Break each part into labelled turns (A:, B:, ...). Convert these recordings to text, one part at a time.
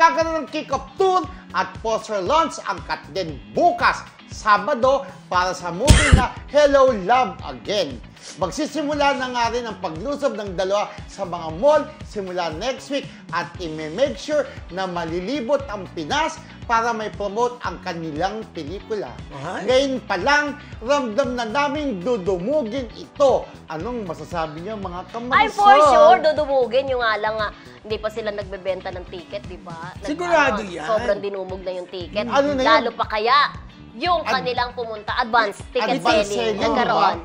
A: Magkakaroon ng kick-off tour at poster launch ang Katden bukas, Sabado, para sa movie na Hello, Love Again. Magsisimula na nga rin ang paglusob ng dalawa sa mga mall simula next week at i-make sure na malilibot ang Pinas para may promote ang kanilang pelikula. Ngayon pa lang, ramdam na naming dudumugin ito. Anong masasabi niyo mga kamarisol?
B: Ay, for sure, dudumugin. Yung nga lang, hindi pa sila nagbebenta ng ticket, di ba?
C: Sigurado yan.
B: Sobrang dinumog na yung ticket.
A: Ano na
B: Lalo pa kaya, yung kanilang pumunta, advance ticket selling, nagkaroon.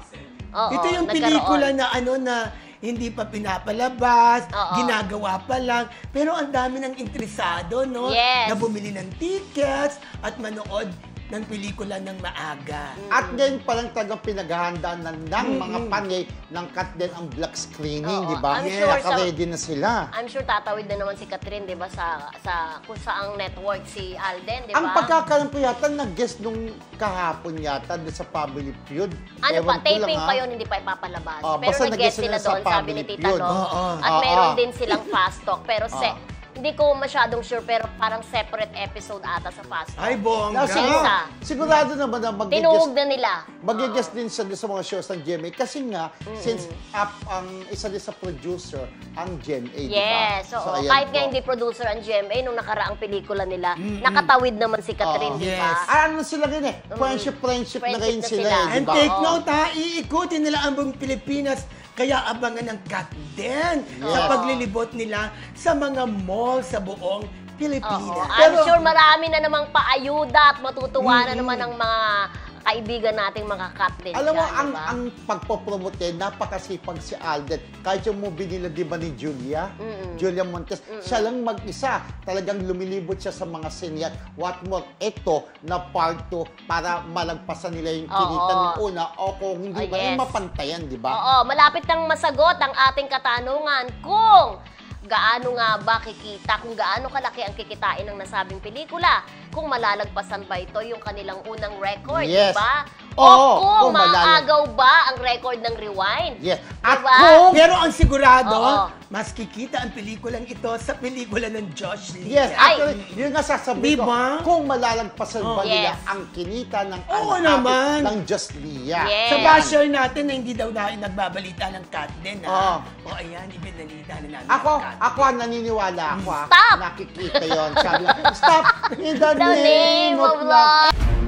B: Oo,
C: ito yung
B: nagkaroon.
C: pelikula na na hindi pa pinapalabas,
B: Oo.
C: ginagawa pa lang, pero ang dami ng interesado, no?
B: Yes.
C: Na bumili ng tickets at manood ng pelikula ng maaga.
A: At ngayon pa lang talagang pinaghahandaan ng mga panyay ng Katden ang black screening,
B: Oo.
A: di ba?
B: I'm sure
A: Naka-ready na sila.
B: I'm sure tatawid na naman si Catherine, di ba, sa kung saang network si Alden, di ba?
A: Ang pagkakaroon po yata, nag-guest nung kahapon yata doon sa Family Feud.
B: Ano
A: Ewan
B: pa,
A: ko
B: taping
A: lang,
B: pa yun, hindi pa ipapalabas.
A: Oh,
B: pero
A: basta
B: nag-guest
A: nag-guest
B: sila
A: sila sa
B: doon, sabi
A: Family
B: ni Tita
A: Feud.
B: Lo.
C: Oo.
B: At meron din silang fast talk. Pero hindi ko masyadong sure, pero parang separate episode ata sa fast talk.
C: Ay, bongga.
A: Sigurado naman na
B: Tinuog na nila.
A: mag-guest din siya sa mga shows ng GMA. Kasi nga, since ang isa din sa producer, ang GMA, di ba?
B: Yes, oo.
A: ayan
B: Kahit
A: po.
B: nga hindi producer ang GMA, nung nakaraang pelikula nila, nakatawid naman si Catherine,
A: Oo.
B: di
C: Yes.
B: ba?
A: Ano sila rin friendship na
B: Friendship
A: ngayon
B: na
A: sila,
B: sila.
A: di
C: And
A: ba?
C: take
B: Oo.
C: note ha, iikutin nila ang buong Pilipinas, kaya abangan ng Katden sa
A: Yes.
C: paglilibot nila sa mga mall sa buong
B: Oo.
C: Pilipinas.
B: I'm sure marami na namang paayuda at matutuwa na naman ang mga kaibigan nating mga Katden
A: Alam mo,
B: dyan, di ba?
A: ang pagpopromote, napakasipag si Alden. Kahit yung movie nila, di ba, ni Julia? Julia Montes, siya lang mag-isa. Talagang lumilibot siya sa mga sinyat. What more, ito na part 2 para malagpasan nila yung kinita ng una o kung hindi ba,
B: yes.
A: mapantayan, di ba?
B: Oo, malapit nang masagot ang ating katanungan kung gaano nga ba kikita, kung gaano kalaki ang kikitain ng nasabing pelikula, kung malalagpasan ba ito yung kanilang unang record,
A: Yes.
B: di ba?
A: Oo,
B: O kung
A: kung
B: maaagaw ba ang record ng Rewind.
A: Yes. At
B: Diba?
A: kung...
C: Pero ang sigurado,
B: Oo.
C: mas kikita ang pelikulang ito sa pelikula ng Josh Lee.
A: Yes,
B: Ay.
A: actually, yun nga sasabihin
C: Diba?
A: ko, kung malalagpasan ba nila
B: Yes.
A: ang kinita ng
C: Oo
A: anak
C: naman.
A: ng Just Lia.
B: Yes.
C: Sa basher natin na hindi daw na nagbabalita ng Katden,
A: Oo.
C: ha? O ayan, ibinalita na namin
A: Ako,
C: ng Katden.
A: ako naniniwala ako.
B: Stop!
A: Nakikita yon. Sabi, stop in the,
B: The name of love.